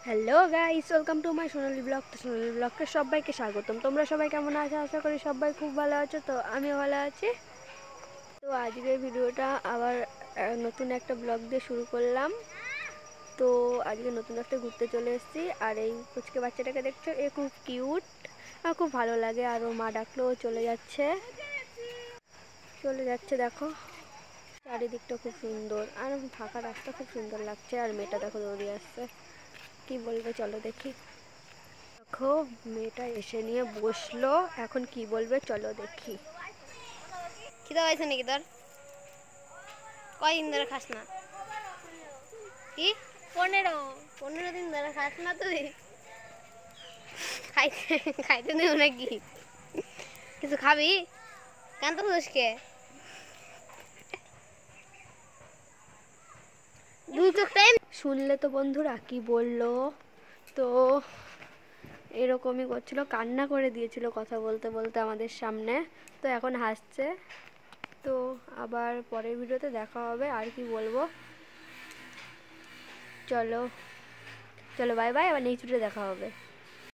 Hello guys, welcome to my Sonali blog. তো সোনালি ব্লগকে সবাইকে স্বাগতম। তোমরা সবাই কেমন আছো? আশা করি সবাই খুব ভালো আছো। তো আমিও ভালো আছি। তো আজকের ভিডিওটা আবার নতুন একটা ব্লগ দিয়ে শুরু করলাম। তো আজকে নতুন একটা ঘুরতে চলে এসেছি। আর এই পুচকে বাচ্চাটাকে দেখছো, এ খুব কিউট, আর খুব ভালো লাগে। আর ও মা ডাকলেও চলে যাচ্ছে দেখো। চারিদিকটা খুব সুন্দর, আর ফাঁকা রাস্তা খুব সুন্দর লাগছে। আর মেয়েটা দেখো দৌড়িয়ে আসছে। কি বলবে চলো দেখি। দেখো মেয়েটা এসে নিয়ে বসলো, এখন কি বলবে চলো দেখি। খিদা পাইছে নাকি তোর? কয়দিন ধরে খাস না? কি 15 দিন ধরে খাস না তুই? খাইতে খাইতে দেবো নাকি? কিছু খাবি? কান্ত খুশকে দুই চোখ টাইম শুনলে তো বন্ধুরা কি বললো। তো এরকমই করছিল, কান্না করে দিয়েছিল কথা বলতে বলতে আমাদের সামনে। তো এখন হাসছে। তো আবার পরের ভিডিওতে দেখা হবে। আর কি বলবো, চলো চলো বাই বাই, আবার নেক্সট ভিডিও দেখা হবে।